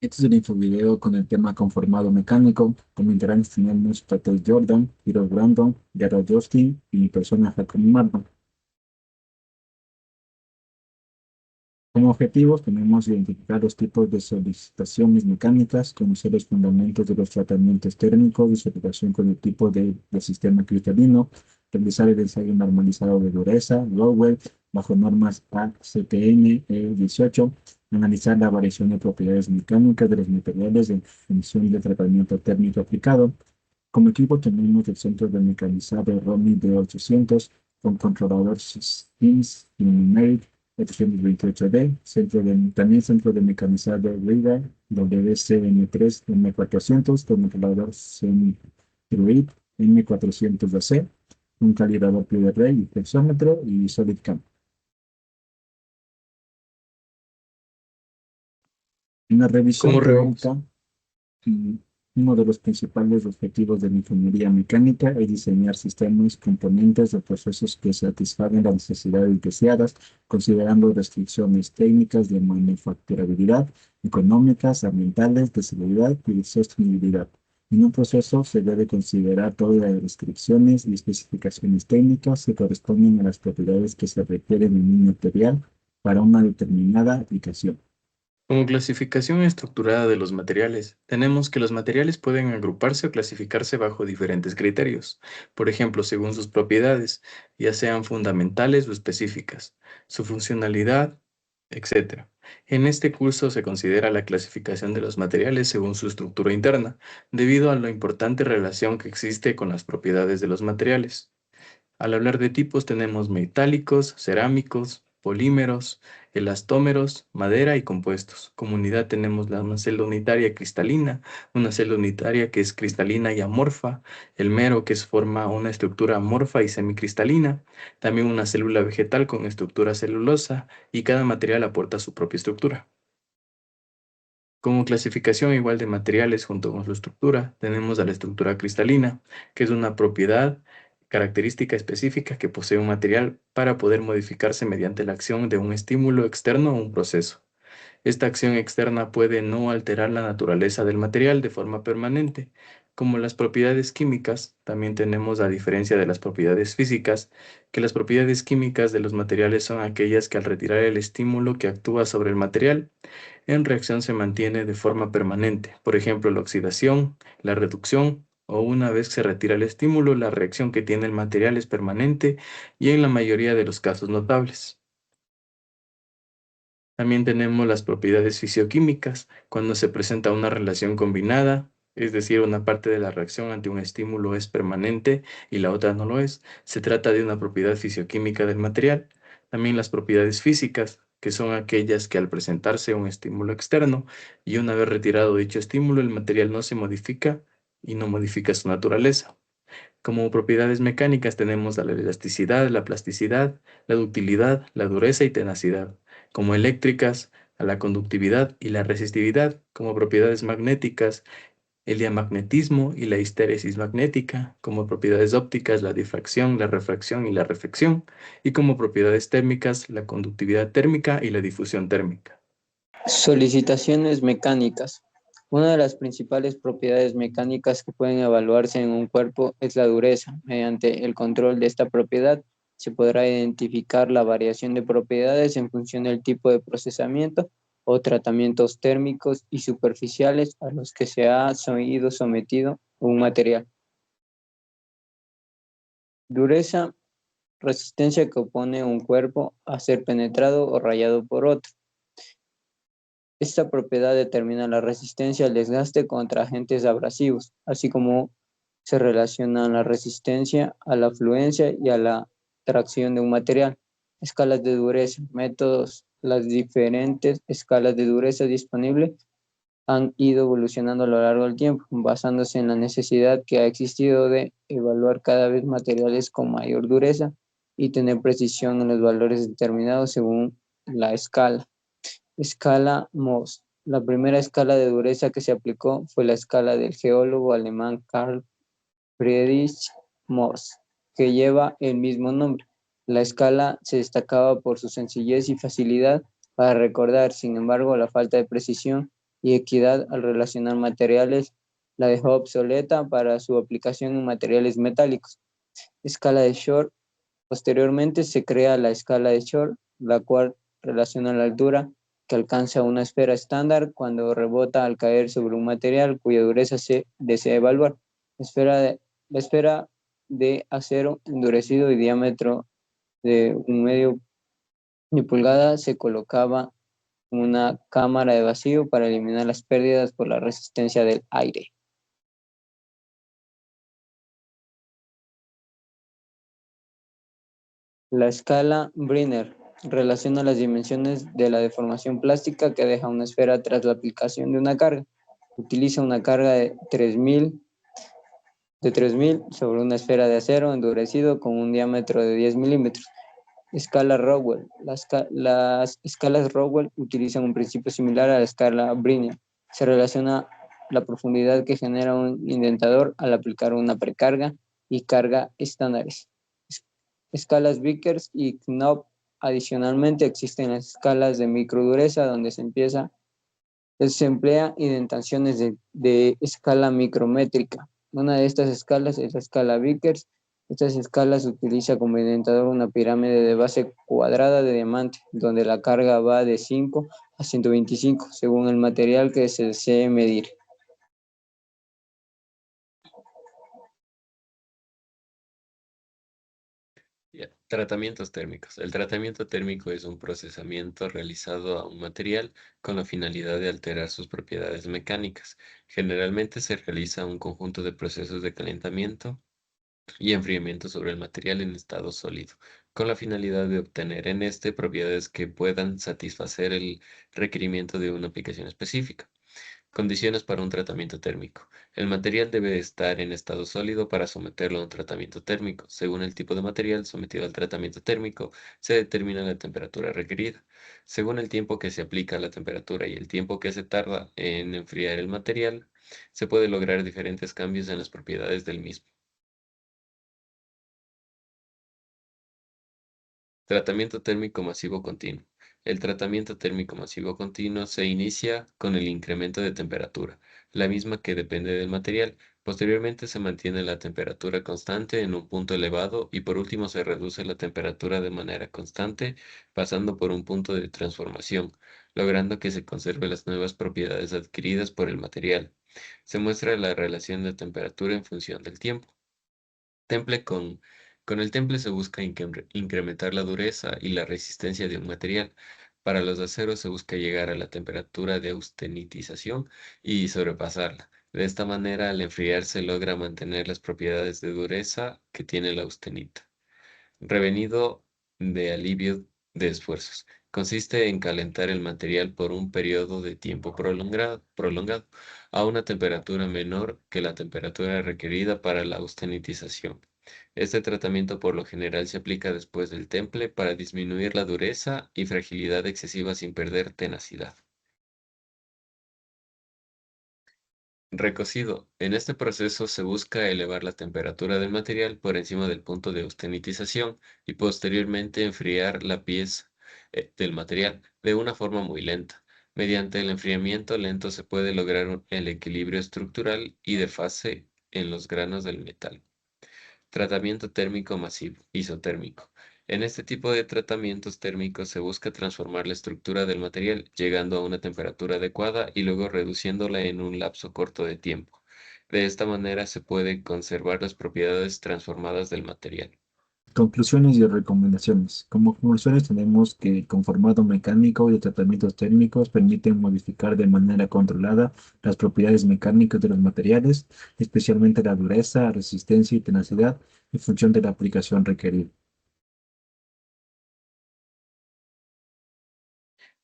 Este es un infovideo con el tema conformado mecánico. Como integrantes tenemos Patrick Jordan, Hiro Brandon, Gerald Justin y mi persona Jacob Martin. Como objetivos tenemos identificar los tipos de solicitaciones mecánicas, conocer los fundamentos de los tratamientos térmicos y su relación con el tipo de sistema cristalino, realizar el ensayo normalizado de dureza, Rowell, bajo normas ACTN E18, analizar la variación de propiedades mecánicas de los materiales en función del tratamiento térmico aplicado. Como equipo tenemos el centro de mecanizado ROMI D800 con controlador SIMS y numeric 828D, también centro de mecanizado RIGA WCN3 M400 con controlador semi-fluid M400AC, un calibrador PWR y flexómetro y SolidCam. En la revisión ¿Cómo revivimos? teórica, y uno de los principales objetivos de la ingeniería mecánica es diseñar sistemas, componentes o procesos que satisfagan las necesidades deseadas, considerando restricciones técnicas de manufacturabilidad, económicas, ambientales, de seguridad y de sostenibilidad. En un proceso se debe considerar todas las restricciones y especificaciones técnicas que corresponden a las propiedades que se requieren en un material para una determinada aplicación. Como clasificación estructurada de los materiales, tenemos que los materiales pueden agruparse o clasificarse bajo diferentes criterios, por ejemplo, según sus propiedades, ya sean fundamentales o específicas, su funcionalidad, etc. En este curso se considera la clasificación de los materiales según su estructura interna, debido a la importante relación que existe con las propiedades de los materiales. Al hablar de tipos tenemos metálicos, cerámicos, polímeros, elastómeros, madera y compuestos. Como unidad tenemos una celda unitaria cristalina, una celda unitaria que es cristalina y amorfa, el mero que forma una estructura amorfa y semicristalina, también una célula vegetal con estructura celulosa y cada material aporta su propia estructura. Como clasificación igual de materiales junto con su estructura, tenemos a la estructura cristalina, que es una propiedad característica específica que posee un material para poder modificarse mediante la acción de un estímulo externo o un proceso. Esta acción externa puede no alterar la naturaleza del material de forma permanente. Como las propiedades químicas, también tenemos la diferencia de las propiedades físicas, que las propiedades químicas de los materiales son aquellas que al retirar el estímulo que actúa sobre el material, en reacción se mantiene de forma permanente. Por ejemplo, la oxidación, la reducción o una vez que se retira el estímulo, la reacción que tiene el material es permanente y en la mayoría de los casos notables. También tenemos las propiedades fisioquímicas, cuando se presenta una relación combinada, es decir, una parte de la reacción ante un estímulo es permanente y la otra no lo es. Se trata de una propiedad fisioquímica del material. También las propiedades físicas, que son aquellas que al presentarse un estímulo externo y una vez retirado dicho estímulo, el material no se modifica y no modifica su naturaleza. Como propiedades mecánicas tenemos a la elasticidad, la plasticidad, la ductilidad, la dureza y tenacidad. Como eléctricas, a la conductividad y la resistividad. Como propiedades magnéticas, el diamagnetismo y la histéresis magnética. Como propiedades ópticas, la difracción, la refracción y la reflexión. Y como propiedades térmicas, la conductividad térmica y la difusión térmica. Solicitaciones mecánicas. Una de las principales propiedades mecánicas que pueden evaluarse en un cuerpo es la dureza. Mediante el control de esta propiedad se podrá identificar la variación de propiedades en función del tipo de procesamiento o tratamientos térmicos y superficiales a los que se ha sido sometido un material. Dureza, resistencia que opone un cuerpo a ser penetrado o rayado por otro. Esta propiedad determina la resistencia al desgaste contra agentes abrasivos, así como se relaciona la resistencia a la fluencia y a la tracción de un material. Escalas de dureza, métodos. Las diferentes escalas de dureza disponibles han ido evolucionando a lo largo del tiempo, basándose en la necesidad que ha existido de evaluar cada vez materiales con mayor dureza y tener precisión en los valores determinados según la escala. Escala Mohs. La primera escala de dureza que se aplicó fue la escala del geólogo alemán Carl Friedrich Mohs, que lleva el mismo nombre. La escala se destacaba por su sencillez y facilidad para recordar. Sin embargo, la falta de precisión y equidad al relacionar materiales la dejó obsoleta para su aplicación en materiales metálicos. Escala de Shor. Posteriormente se crea la escala de Shor, la cual relaciona la altura que alcanza una esfera estándar cuando rebota al caer sobre un material cuya dureza se desea evaluar. La esfera de acero endurecido y diámetro de 1/2 pulgada se colocaba en una cámara de vacío para eliminar las pérdidas por la resistencia del aire. La escala Brenner relaciona las dimensiones de la deformación plástica que deja una esfera tras la aplicación de una carga. Utiliza una carga de 3000 sobre una esfera de acero endurecido con un diámetro de 10 milímetros. Escala Rowell. Las escalas Rowell utilizan un principio similar a la escala Brenner. Se relaciona la profundidad que genera un indentador al aplicar una precarga y carga estándares. Escalas Vickers y Knopf. Adicionalmente existen las escalas de microdureza donde se emplea indentaciones de escala micrométrica. Una de estas escalas es la escala Vickers. Estas escalas utiliza como indentador una pirámide de base cuadrada de diamante, donde la carga va de 5 a 125, según el material que se desee medir. Tratamientos térmicos. El tratamiento térmico es un procesamiento realizado a un material con la finalidad de alterar sus propiedades mecánicas. Generalmente se realiza un conjunto de procesos de calentamiento y enfriamiento sobre el material en estado sólido, con la finalidad de obtener en este propiedades que puedan satisfacer el requerimiento de una aplicación específica. Condiciones para un tratamiento térmico. El material debe estar en estado sólido para someterlo a un tratamiento térmico. Según el tipo de material sometido al tratamiento térmico, se determina la temperatura requerida. Según el tiempo que se aplica a la temperatura y el tiempo que se tarda en enfriar el material, se puede lograr diferentes cambios en las propiedades del mismo. Tratamiento térmico masivo continuo. El tratamiento térmico masivo continuo se inicia con el incremento de temperatura, la misma que depende del material. Posteriormente se mantiene la temperatura constante en un punto elevado y por último se reduce la temperatura de manera constante, pasando por un punto de transformación, logrando que se conserve las nuevas propiedades adquiridas por el material. Se muestra la relación de temperatura en función del tiempo. Temple con el temple se busca incrementar la dureza y la resistencia de un material. Para los aceros se busca llegar a la temperatura de austenitización y sobrepasarla. De esta manera, al enfriar se logra mantener las propiedades de dureza que tiene la austenita. Revenido de alivio de esfuerzos. Consiste en calentar el material por un periodo de tiempo prolongado a una temperatura menor que la temperatura requerida para la austenitización. Este tratamiento por lo general se aplica después del temple para disminuir la dureza y fragilidad excesiva sin perder tenacidad. Recocido. En este proceso se busca elevar la temperatura del material por encima del punto de austenitización y posteriormente enfriar la pieza del material de una forma muy lenta. Mediante el enfriamiento lento se puede lograr el equilibrio estructural y de fase en los granos del metal. Tratamiento térmico masivo, isotérmico. En este tipo de tratamientos térmicos se busca transformar la estructura del material, llegando a una temperatura adecuada y luego reduciéndola en un lapso corto de tiempo. De esta manera se pueden conservar las propiedades transformadas del material. Conclusiones y recomendaciones. Como conclusiones tenemos que el conformado mecánico y los tratamientos térmicos permiten modificar de manera controlada las propiedades mecánicas de los materiales, especialmente la dureza, resistencia y tenacidad, en función de la aplicación requerida.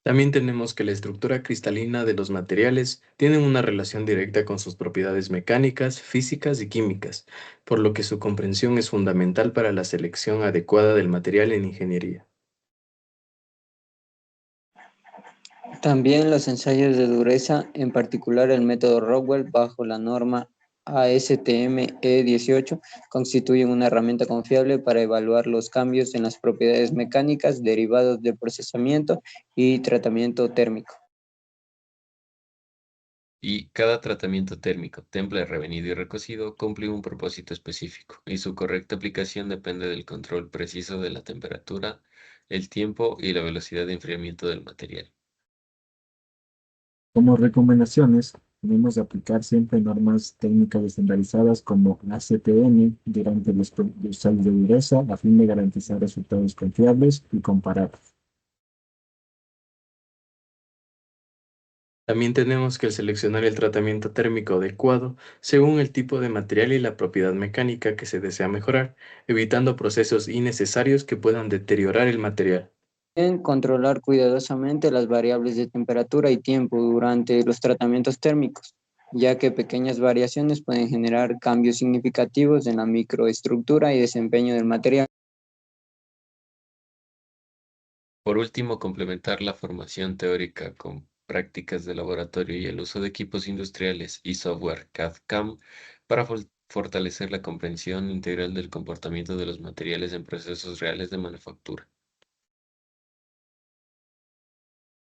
También tenemos que la estructura cristalina de los materiales tiene una relación directa con sus propiedades mecánicas, físicas y químicas, por lo que su comprensión es fundamental para la selección adecuada del material en ingeniería. También los ensayos de dureza, en particular el método Rockwell bajo la norma ASTM E18, constituyen una herramienta confiable para evaluar los cambios en las propiedades mecánicas derivados del procesamiento y tratamiento térmico. Y cada tratamiento térmico, temple, revenido y recocido cumple un propósito específico, y su correcta aplicación depende del control preciso de la temperatura, el tiempo y la velocidad de enfriamiento del material. Como recomendaciones, debemos aplicar siempre normas técnicas estandarizadas como ACTN durante los ensayos de dureza a fin de garantizar resultados confiables y comparables. También tenemos que seleccionar el tratamiento térmico adecuado según el tipo de material y la propiedad mecánica que se desea mejorar, evitando procesos innecesarios que puedan deteriorar el material. En controlar cuidadosamente las variables de temperatura y tiempo durante los tratamientos térmicos, ya que pequeñas variaciones pueden generar cambios significativos en la microestructura y desempeño del material. Por último, complementar la formación teórica con prácticas de laboratorio y el uso de equipos industriales y software CAD/CAM para fortalecer la comprensión integral del comportamiento de los materiales en procesos reales de manufactura.